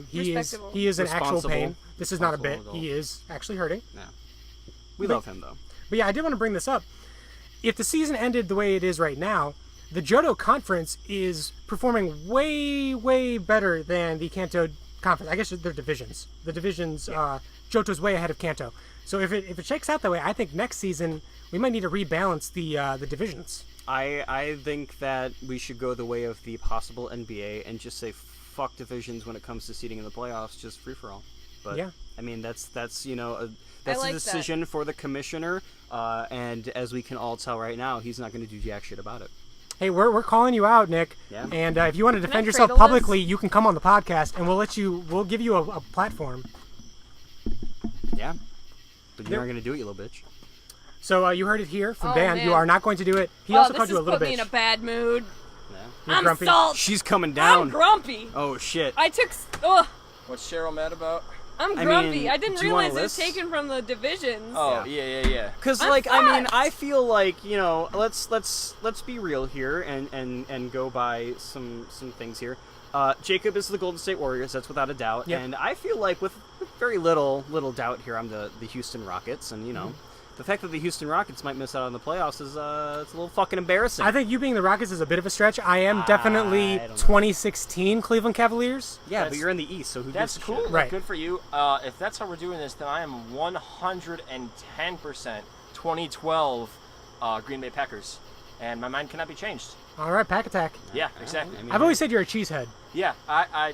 [SPEAKER 2] He
[SPEAKER 1] Respectable.
[SPEAKER 2] is in actual
[SPEAKER 4] Responsible.
[SPEAKER 2] pain. This is not a bit.
[SPEAKER 4] Responsible
[SPEAKER 2] He is actually hurting.
[SPEAKER 4] Yeah. We love him though.
[SPEAKER 2] But yeah, I did want to bring this up. If the season ended the way it is right now, the Johto Conference is performing way, way better than the Kanto Conference. I guess they're divisions. The divisions, Johto's way ahead of Kanto. So if it shakes out that way, I think next season we might need to rebalance the divisions.
[SPEAKER 4] I think that we should go the way of the possible NBA and just say fuck divisions when it comes to seeding in the playoffs, just free for all. But
[SPEAKER 2] Yeah.
[SPEAKER 4] I mean that's a
[SPEAKER 1] like
[SPEAKER 4] decision for the commissioner, and as we can all tell right now, he's not going to do jack shit about it.
[SPEAKER 2] Hey, we're calling you out, Nick.
[SPEAKER 4] Yeah.
[SPEAKER 2] And if you want to defend
[SPEAKER 1] I
[SPEAKER 2] yourself
[SPEAKER 1] cradle
[SPEAKER 2] publicly, you can come on the podcast, and we'll give you a platform.
[SPEAKER 4] Yeah. But you're not going to do it, you little bitch.
[SPEAKER 2] So you heard it here from
[SPEAKER 1] Oh,
[SPEAKER 2] Dan.
[SPEAKER 1] man.
[SPEAKER 2] You are not going to do it. He
[SPEAKER 1] Well,
[SPEAKER 2] also
[SPEAKER 1] this
[SPEAKER 2] called you a
[SPEAKER 1] has
[SPEAKER 2] little
[SPEAKER 1] put me in
[SPEAKER 2] bitch.
[SPEAKER 1] a bad mood.
[SPEAKER 4] Yeah.
[SPEAKER 2] You're
[SPEAKER 1] I'm
[SPEAKER 2] grumpy.
[SPEAKER 1] salt.
[SPEAKER 4] She's coming
[SPEAKER 1] I'm
[SPEAKER 4] down.
[SPEAKER 1] grumpy.
[SPEAKER 4] Oh shit.
[SPEAKER 1] I took. Ugh,
[SPEAKER 3] What's Cheryl mad about?
[SPEAKER 1] I'm
[SPEAKER 4] I
[SPEAKER 1] grumpy.
[SPEAKER 4] mean,
[SPEAKER 1] I didn't
[SPEAKER 4] do you want a
[SPEAKER 1] realize it was
[SPEAKER 4] list?
[SPEAKER 1] taken from the divisions.
[SPEAKER 3] Oh, yeah.
[SPEAKER 4] Because
[SPEAKER 1] I'm
[SPEAKER 4] like I mean
[SPEAKER 1] fucked.
[SPEAKER 4] I feel like let's be real here and go by some things here. Jacob is the Golden State Warriors, that's without a doubt,
[SPEAKER 2] Yep.
[SPEAKER 4] and I feel like with very little doubt here, I'm the Houston Rockets, and the fact that the Houston Rockets might miss out on the playoffs is it's a little fucking embarrassing.
[SPEAKER 2] I think you being the Rockets is a bit of a stretch. I am definitely
[SPEAKER 4] I don't know.
[SPEAKER 2] 2016 Cleveland Cavaliers.
[SPEAKER 4] yeah, but you're in the East, so who
[SPEAKER 3] That's
[SPEAKER 4] gives a
[SPEAKER 3] cool.
[SPEAKER 4] shit?
[SPEAKER 2] Right.
[SPEAKER 3] Good for you. If that's how we're doing this, then I am 110% 2012 Green Bay Packers. And my mind cannot be changed.
[SPEAKER 2] All right, Pack Attack.
[SPEAKER 3] Yeah, exactly.
[SPEAKER 4] I mean,
[SPEAKER 2] I've always said you're a cheesehead.
[SPEAKER 3] Yeah,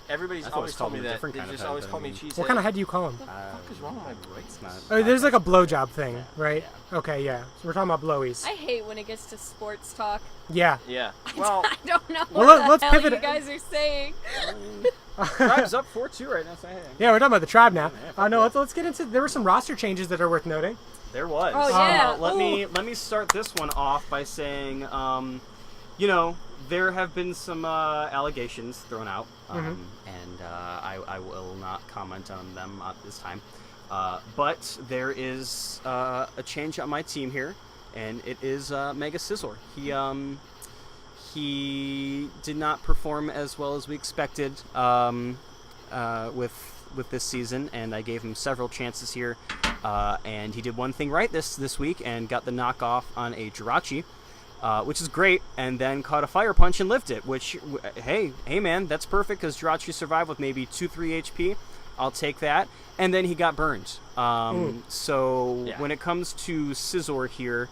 [SPEAKER 3] everybody's
[SPEAKER 4] I thought
[SPEAKER 3] always
[SPEAKER 4] it was
[SPEAKER 3] told me
[SPEAKER 4] called a
[SPEAKER 3] that.
[SPEAKER 4] different
[SPEAKER 3] They
[SPEAKER 4] kind of
[SPEAKER 3] just
[SPEAKER 4] head,
[SPEAKER 3] always
[SPEAKER 4] but
[SPEAKER 3] call
[SPEAKER 4] I
[SPEAKER 3] me
[SPEAKER 4] mean-
[SPEAKER 3] cheesehead.
[SPEAKER 2] What kind of head do you call him?
[SPEAKER 3] What the fuck is wrong with my brain?
[SPEAKER 4] It's not.
[SPEAKER 2] Oh, there's like a blowjob thing, right? Okay, yeah. So we're talking about blowies.
[SPEAKER 1] I hate when it gets to sports talk.
[SPEAKER 2] Yeah.
[SPEAKER 3] Yeah. Well,
[SPEAKER 1] I don't know
[SPEAKER 2] Well,
[SPEAKER 1] what
[SPEAKER 2] let's
[SPEAKER 1] the hell
[SPEAKER 2] pivot
[SPEAKER 1] you
[SPEAKER 2] it-
[SPEAKER 1] guys are saying.
[SPEAKER 4] Tribe's up 4-2 right now. So hey.
[SPEAKER 2] Yeah, we're talking about the tribe now.
[SPEAKER 4] Yeah,
[SPEAKER 2] No, let's get into. There were some roster changes that are worth noting.
[SPEAKER 4] There was.
[SPEAKER 1] Oh, yeah.
[SPEAKER 4] Let
[SPEAKER 1] Ooh.
[SPEAKER 4] me start this one off by saying, there have been some allegations thrown out, and I will not comment on them at this time. But there is a change on my team here, and it is Mega Scizor. He did not perform as well as we expected with this season, and I gave him several chances here, and he did one thing right this week and got the knockoff on a Jirachi, which is great, and then caught a fire punch and lived it, which, hey man, that's perfect because Jirachi survived with maybe 2-3 HP. I'll take that. And then he got burned. So
[SPEAKER 3] Yeah.
[SPEAKER 4] when it comes to Scizor here,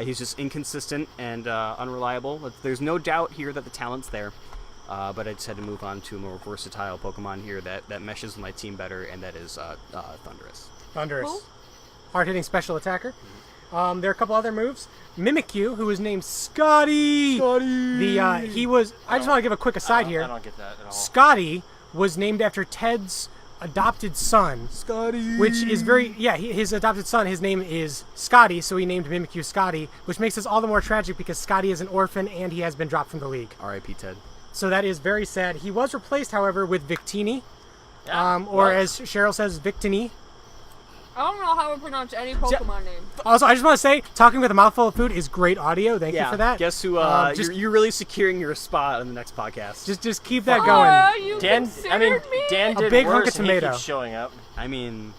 [SPEAKER 4] he's just inconsistent and unreliable. There's no doubt here that the talent's there. But I just had to move on to a more versatile Pokemon here that meshes with my team better, and that is Thundurus.
[SPEAKER 2] Thunderous.
[SPEAKER 1] Cool.
[SPEAKER 2] Hard-hitting special attacker. There are a couple other moves. Mimikyu, who was named Scotty. He was. I just want to give a quick aside here.
[SPEAKER 3] I don't get that at all.
[SPEAKER 2] Scotty was named after Ted's adopted son. Scotty. Which is very, his adopted son, his name is Scotty, so he named Mimikyu Scotty, which makes this all the more tragic because Scotty is an orphan and he has been dropped from the league.
[SPEAKER 4] R.I.P. Ted.
[SPEAKER 2] So that is very sad. He was replaced, however, with Victini,
[SPEAKER 3] Yeah,
[SPEAKER 2] or
[SPEAKER 3] was.
[SPEAKER 2] as Cheryl says, Victini.
[SPEAKER 1] I don't know how to pronounce any Pokemon name.
[SPEAKER 2] Also, I just want to say, talking with a mouthful of food is great audio. Thank you for that.
[SPEAKER 4] Guess who? You're really securing your spot on the next podcast.
[SPEAKER 2] Just keep that going.
[SPEAKER 1] You
[SPEAKER 3] Dan
[SPEAKER 1] considered me?
[SPEAKER 3] Dan did
[SPEAKER 2] a big
[SPEAKER 3] worse
[SPEAKER 2] hunk of
[SPEAKER 3] and he
[SPEAKER 2] tomato.
[SPEAKER 3] keeps showing up.
[SPEAKER 4] I mean,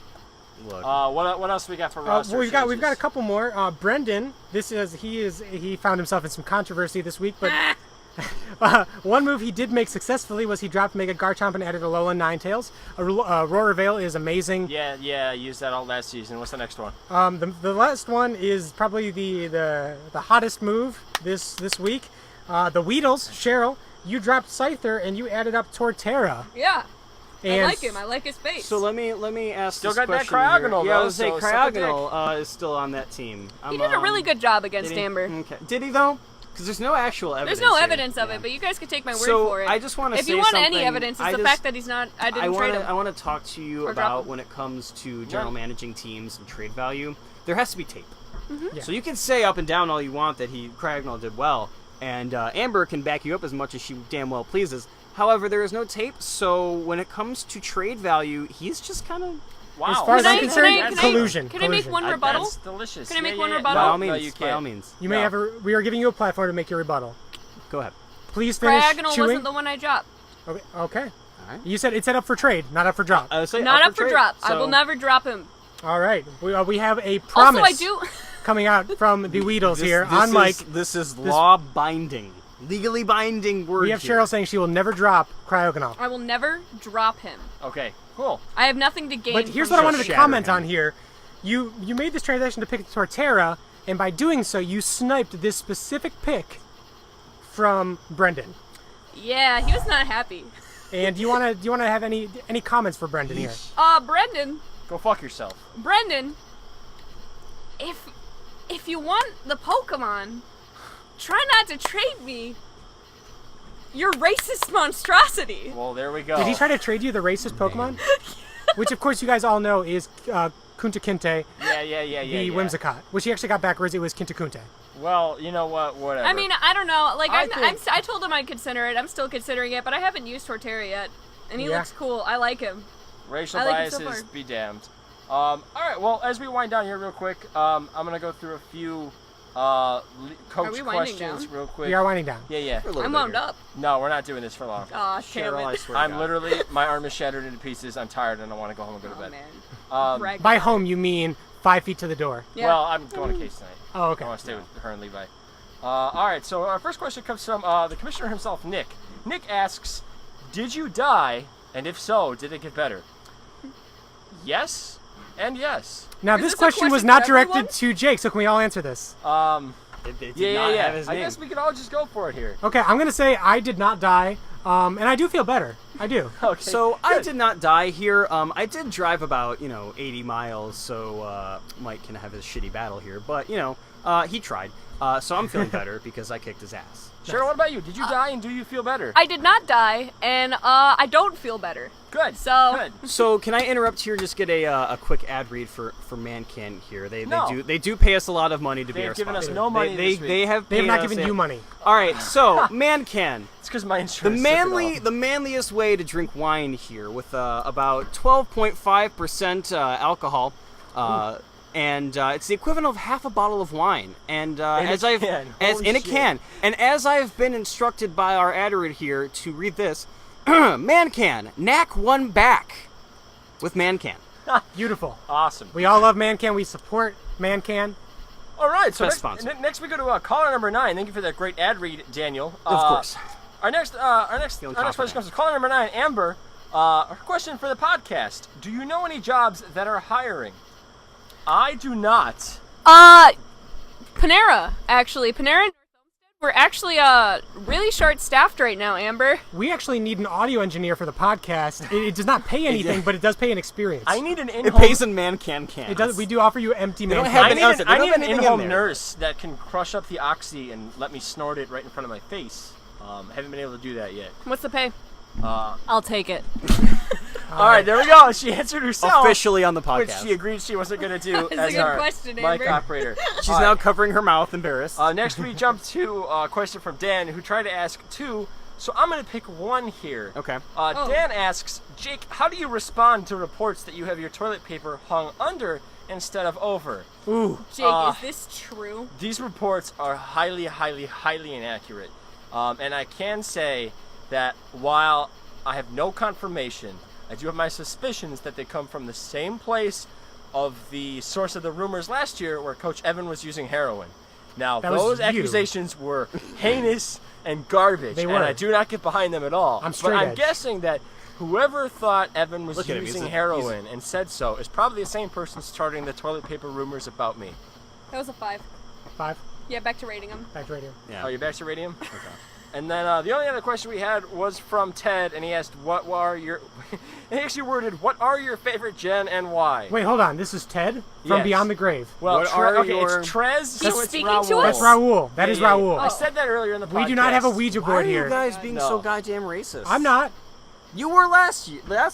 [SPEAKER 4] look.
[SPEAKER 3] What else we got for roster
[SPEAKER 2] we've got
[SPEAKER 3] changes?
[SPEAKER 2] a couple more. Brendan, he found himself in some controversy this week, but one move he did make successfully was he dropped Mega Garchomp and added Alolan Ninetales. Aurora Veil is amazing.
[SPEAKER 3] Yeah, I used that all last season. What's the next one?
[SPEAKER 2] The last one is probably the hottest move this week. The Weedles, Cheryl, you dropped Scyther and you added up Torterra.
[SPEAKER 1] Yeah.
[SPEAKER 2] And
[SPEAKER 1] I like him. I like his face.
[SPEAKER 4] So let me ask
[SPEAKER 3] Still
[SPEAKER 4] this
[SPEAKER 3] got that
[SPEAKER 4] question
[SPEAKER 3] Cryogonal,
[SPEAKER 4] here. Yeah, I
[SPEAKER 3] though,
[SPEAKER 4] was saying
[SPEAKER 3] so suck a dick.
[SPEAKER 4] Cryogonal is still on that team.
[SPEAKER 1] He did a really good job against Amber.
[SPEAKER 4] Okay. Did he though? Because there's no actual evidence.
[SPEAKER 1] There's no
[SPEAKER 4] here.
[SPEAKER 1] evidence of it, but you guys can take my word
[SPEAKER 4] So,
[SPEAKER 1] for it.
[SPEAKER 4] I just want to say
[SPEAKER 1] if you want
[SPEAKER 4] something.
[SPEAKER 1] any evidence, it's the fact that he's not. I didn't trade him.
[SPEAKER 4] I want to talk to you
[SPEAKER 1] Or drop
[SPEAKER 4] about
[SPEAKER 1] him.
[SPEAKER 4] when it comes to general managing teams and trade value. There has to be tape.
[SPEAKER 1] Mm-hmm.
[SPEAKER 2] Yeah.
[SPEAKER 4] So you can say up and down all you want that Cryogonal did well, and Amber can back you up as much as she damn well pleases. However, there is no tape, so when it comes to trade value, he's just kind of...
[SPEAKER 3] Wow.
[SPEAKER 2] As far as I'm
[SPEAKER 1] Can I-
[SPEAKER 2] concerned,
[SPEAKER 1] can I-
[SPEAKER 2] collusion.
[SPEAKER 1] Can I make
[SPEAKER 2] collusion.
[SPEAKER 1] one rebuttal?
[SPEAKER 3] That's delicious.
[SPEAKER 1] Can I make
[SPEAKER 3] Yeah,
[SPEAKER 1] one
[SPEAKER 3] yeah,
[SPEAKER 1] rebuttal?
[SPEAKER 4] By all
[SPEAKER 3] No,
[SPEAKER 4] means,
[SPEAKER 3] you
[SPEAKER 4] by all
[SPEAKER 3] can't.
[SPEAKER 4] means.
[SPEAKER 2] You may have we are giving you a platform to make your rebuttal.
[SPEAKER 4] Go ahead.
[SPEAKER 2] Please finish
[SPEAKER 1] Cryogonal
[SPEAKER 2] chewing.
[SPEAKER 1] wasn't the one I dropped.
[SPEAKER 2] Okay.
[SPEAKER 4] Alright.
[SPEAKER 2] You said it's set up for trade, not up for drop.
[SPEAKER 1] Not up for
[SPEAKER 4] trade,
[SPEAKER 1] drop. I
[SPEAKER 4] so-
[SPEAKER 1] will never drop him.
[SPEAKER 2] All right. We have a promise
[SPEAKER 1] Also, I do.
[SPEAKER 2] coming out from the Weedles
[SPEAKER 4] This-
[SPEAKER 2] here
[SPEAKER 4] this
[SPEAKER 2] on
[SPEAKER 4] is-
[SPEAKER 2] Mike.
[SPEAKER 4] This is law binding. Legally binding word
[SPEAKER 2] We have
[SPEAKER 4] here.
[SPEAKER 2] Cheryl saying she will never drop Cryogonal.
[SPEAKER 1] I will never drop him.
[SPEAKER 3] Okay, cool.
[SPEAKER 1] I have nothing to gain.
[SPEAKER 2] But here's
[SPEAKER 1] from
[SPEAKER 2] what I
[SPEAKER 1] this.
[SPEAKER 2] wanted to
[SPEAKER 4] shatter
[SPEAKER 2] comment
[SPEAKER 4] him.
[SPEAKER 2] on here. You made this transaction to pick Torterra, and by doing so, you sniped this specific pick from Brendan.
[SPEAKER 1] Yeah, he was not happy.
[SPEAKER 2] And do you wanna have any comments for Brendan here?
[SPEAKER 1] Brendan,
[SPEAKER 3] Go fuck yourself.
[SPEAKER 1] if you want the Pokemon, try not to trade me your racist monstrosity.
[SPEAKER 3] Well, there we go.
[SPEAKER 2] Did he try to trade you the racist Pokemon? Which, of course, you guys all know is Kunta Kinte,
[SPEAKER 3] Yeah.
[SPEAKER 2] the Whimsicott. Which he actually got backwards. It was Kinta Kunte.
[SPEAKER 3] Well, you know what? Whatever.
[SPEAKER 1] I mean, I don't know. Like,
[SPEAKER 3] I
[SPEAKER 1] I told him I'd consider it. I'm still considering it, but I haven't used Torterra yet, and he
[SPEAKER 2] Yeah.
[SPEAKER 1] looks cool. I like him.
[SPEAKER 3] racial
[SPEAKER 1] I like it so
[SPEAKER 3] biases
[SPEAKER 1] far.
[SPEAKER 3] be damned. All right. Well, as we wind down here real quick, I'm gonna go through a few coach
[SPEAKER 1] we winding
[SPEAKER 3] questions
[SPEAKER 1] down?
[SPEAKER 3] real quick.
[SPEAKER 2] We are winding down.
[SPEAKER 3] Yeah.
[SPEAKER 1] I'm wound up.
[SPEAKER 3] No, we're not doing this for long.
[SPEAKER 1] Aw,
[SPEAKER 4] Cheryl,
[SPEAKER 1] damn
[SPEAKER 4] I
[SPEAKER 1] it.
[SPEAKER 4] swear to
[SPEAKER 3] I'm
[SPEAKER 4] God.
[SPEAKER 3] literally, my arm is shattered into pieces. I'm tired and I want to go home and go to
[SPEAKER 1] Oh,
[SPEAKER 3] bed.
[SPEAKER 1] man. Brag
[SPEAKER 2] By
[SPEAKER 1] about
[SPEAKER 2] home, you mean 5 feet to the door.
[SPEAKER 1] it. Yeah.
[SPEAKER 3] Well, I'm going to Case tonight.
[SPEAKER 2] Oh, okay.
[SPEAKER 3] I want to stay with her and Levi. All right, so our first question comes from the commissioner himself, Nick. Nick asks, did you die? And if so, did it get better? Yes, and yes.
[SPEAKER 2] Now,
[SPEAKER 1] Is
[SPEAKER 2] this
[SPEAKER 1] this a
[SPEAKER 2] question was
[SPEAKER 1] question
[SPEAKER 2] not
[SPEAKER 1] for
[SPEAKER 2] directed
[SPEAKER 1] everyone?
[SPEAKER 2] to Jake, so can we all answer this?
[SPEAKER 4] It did
[SPEAKER 3] Yeah.
[SPEAKER 4] not have his
[SPEAKER 3] I
[SPEAKER 4] name.
[SPEAKER 3] guess we could all just go for it here.
[SPEAKER 2] Okay, I'm going to say I did not die, and I do feel better. I do.
[SPEAKER 3] Okay.
[SPEAKER 4] So I
[SPEAKER 3] good.
[SPEAKER 4] did not die here. I did drive about 80 miles, so Mike can have his shitty battle here. But he tried. So I'm feeling better because I kicked his ass.
[SPEAKER 3] Cheryl, what about you? Did you die and do you feel better?
[SPEAKER 1] I did not die, and I don't feel better.
[SPEAKER 3] Good.
[SPEAKER 1] So-
[SPEAKER 3] Good.
[SPEAKER 4] So can I interrupt here and just get a quick ad read for Mancan here?
[SPEAKER 3] No.
[SPEAKER 4] They do pay us a lot of money to be
[SPEAKER 3] They've
[SPEAKER 4] our
[SPEAKER 3] given us
[SPEAKER 4] sponsor.
[SPEAKER 3] no money
[SPEAKER 4] They
[SPEAKER 3] this week.
[SPEAKER 4] they have
[SPEAKER 2] They have
[SPEAKER 4] paid
[SPEAKER 2] not
[SPEAKER 4] us
[SPEAKER 2] given
[SPEAKER 4] a-
[SPEAKER 2] you money.
[SPEAKER 4] All right, so Mancan.
[SPEAKER 3] It's because my
[SPEAKER 4] The
[SPEAKER 3] insurance. took it all.
[SPEAKER 4] the manliest way to drink wine here, with about 12.5% alcohol, and it's the equivalent of half a bottle of wine. And
[SPEAKER 3] In a
[SPEAKER 4] as I've
[SPEAKER 3] can.
[SPEAKER 4] as
[SPEAKER 3] Holy
[SPEAKER 4] in a
[SPEAKER 3] shit.
[SPEAKER 4] can, and as I've been instructed by our ad reader here to read this, Mancan, knack one back with Mancan.
[SPEAKER 2] Beautiful.
[SPEAKER 3] Awesome.
[SPEAKER 2] We all love Mancan. We support Mancan.
[SPEAKER 3] All right, so
[SPEAKER 4] Best
[SPEAKER 3] next,
[SPEAKER 4] sponsor.
[SPEAKER 3] next we go to caller number 9. Thank you for that great ad read, Daniel.
[SPEAKER 4] Of course.
[SPEAKER 3] Our next
[SPEAKER 4] Feeling
[SPEAKER 3] question
[SPEAKER 4] confident.
[SPEAKER 3] comes from caller number 9, Amber. Her question for the podcast: do you know any jobs that are hiring? I do not.
[SPEAKER 1] Panera, actually. Panera and we're actually really short-staffed right now, Amber.
[SPEAKER 2] We actually need an audio engineer for the podcast. It does not pay anything, but it does pay an experience.
[SPEAKER 3] I need an
[SPEAKER 4] It
[SPEAKER 3] in-home.
[SPEAKER 4] pays in Mancan cans.
[SPEAKER 2] It does. We do offer you empty
[SPEAKER 4] don't
[SPEAKER 2] Mancan.
[SPEAKER 4] have
[SPEAKER 3] I
[SPEAKER 4] an
[SPEAKER 3] need
[SPEAKER 4] outside.
[SPEAKER 3] an,
[SPEAKER 4] They
[SPEAKER 3] I
[SPEAKER 4] don't
[SPEAKER 3] need
[SPEAKER 4] have
[SPEAKER 3] an
[SPEAKER 4] anything in
[SPEAKER 3] in-home
[SPEAKER 4] there.
[SPEAKER 3] nurse that can crush up the oxy and let me snort it right in front of my face. Haven't been able to do that yet.
[SPEAKER 1] What's the pay? I'll take it.
[SPEAKER 3] All right, there we go. She answered herself.
[SPEAKER 4] Officially on the
[SPEAKER 3] Which
[SPEAKER 4] podcast.
[SPEAKER 3] she agreed she wasn't going to do
[SPEAKER 1] That's a
[SPEAKER 3] as
[SPEAKER 1] good
[SPEAKER 3] our
[SPEAKER 1] question,
[SPEAKER 3] mic
[SPEAKER 1] Amber.
[SPEAKER 3] operator.
[SPEAKER 4] She's
[SPEAKER 3] All
[SPEAKER 4] now
[SPEAKER 3] right.
[SPEAKER 4] covering her mouth, embarrassed.
[SPEAKER 3] Next, we jump to a question from Dan, who tried to ask 2 So I'm going to pick one here.
[SPEAKER 4] Okay.
[SPEAKER 3] Dan asks, Jake, how do you respond to reports that you have your toilet paper hung under instead of over?
[SPEAKER 2] Ooh.
[SPEAKER 1] Jake, is this true?
[SPEAKER 3] These reports are highly, highly, highly inaccurate. And I can say that while I have no confirmation, I do have my suspicions that they come from the same place of the source of the rumors last year where Coach Evan was using heroin. Now, those accusations were heinous and garbage, and I do not get behind them at all. But I'm guessing that whoever thought Evan was using heroin and said so is probably the same person starting the toilet paper rumors about me.
[SPEAKER 1] That was a 5.
[SPEAKER 2] 5?
[SPEAKER 1] Yeah, back to rating him.
[SPEAKER 2] Back to rating him.
[SPEAKER 3] Yeah. Oh, you're back to rating him? Okay. And then the only other question we had was from Ted, and he asked, "What are your?" He actually worded, "What are your favorite gen and why?"
[SPEAKER 2] Wait, hold on. This is Ted from Beyond the Grave.
[SPEAKER 3] Well, it's Trez.
[SPEAKER 1] He's speaking to us.
[SPEAKER 2] That's Raul. That is Raul.
[SPEAKER 3] I said that earlier in the podcast.
[SPEAKER 2] We do not have a Ouija board here.
[SPEAKER 4] Why are you guys being so goddamn racist?
[SPEAKER 2] I'm not.
[SPEAKER 4] You were last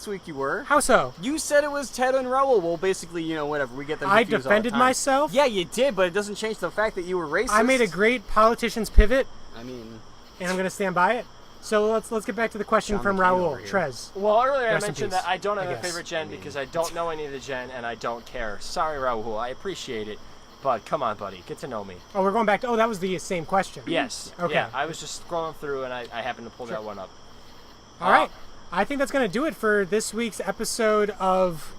[SPEAKER 4] week. You were.
[SPEAKER 2] How so?
[SPEAKER 4] You said it was Ted and Raul. Well, basically, whatever. We get them confused
[SPEAKER 2] I defended
[SPEAKER 4] all the time.
[SPEAKER 2] myself?
[SPEAKER 4] Yeah, you did, but it doesn't change the fact that you were racist.
[SPEAKER 2] I made a great politician's pivot.
[SPEAKER 4] I mean...
[SPEAKER 2] And I'm going to stand by it. So let's get back to the question from Raul. Trez.
[SPEAKER 3] Well, earlier I mentioned that I don't have a favorite gen because I don't know any of the gen and I don't care. Sorry, Raul. I appreciate it. But come on, buddy. Get to know me.
[SPEAKER 2] Oh, we're going back to... Oh, that was the same question.
[SPEAKER 3] Yes.
[SPEAKER 2] Okay.
[SPEAKER 3] Yeah, I was just scrolling through and I happened to pull that one up.
[SPEAKER 2] All right. I think that's going to do it for this week's episode of...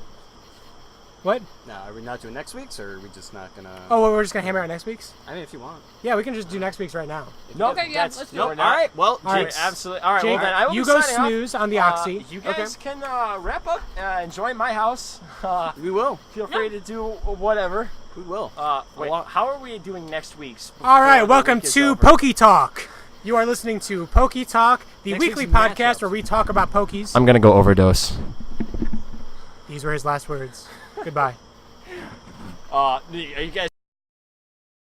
[SPEAKER 2] What?
[SPEAKER 4] No, are we not doing next week's, or are we just not going to...
[SPEAKER 2] Oh, well, we're just going to hammer out next week's?
[SPEAKER 4] I mean, if you want.
[SPEAKER 2] Yeah, we can just do next week's right now.
[SPEAKER 3] No,
[SPEAKER 1] okay, yeah, let's do it.
[SPEAKER 3] All right,
[SPEAKER 4] well,
[SPEAKER 3] Jake, absolutely. All right,
[SPEAKER 2] Jake,
[SPEAKER 3] well, then I will
[SPEAKER 2] you
[SPEAKER 3] be
[SPEAKER 2] go
[SPEAKER 3] signing
[SPEAKER 2] snooze
[SPEAKER 3] off.
[SPEAKER 2] on the Oxy.
[SPEAKER 3] You guys can wrap up, enjoy my house.
[SPEAKER 4] We will.
[SPEAKER 3] Feel free to do whatever.
[SPEAKER 4] We will.
[SPEAKER 3] Wait, how are we doing next week's?
[SPEAKER 2] All right, welcome to Pokey Talk. You are listening to Pokey Talk, the weekly podcast where we talk about Pokies.
[SPEAKER 3] I'm going to go overdose.
[SPEAKER 2] These were his last words. Goodbye.
[SPEAKER 3] Are you guys...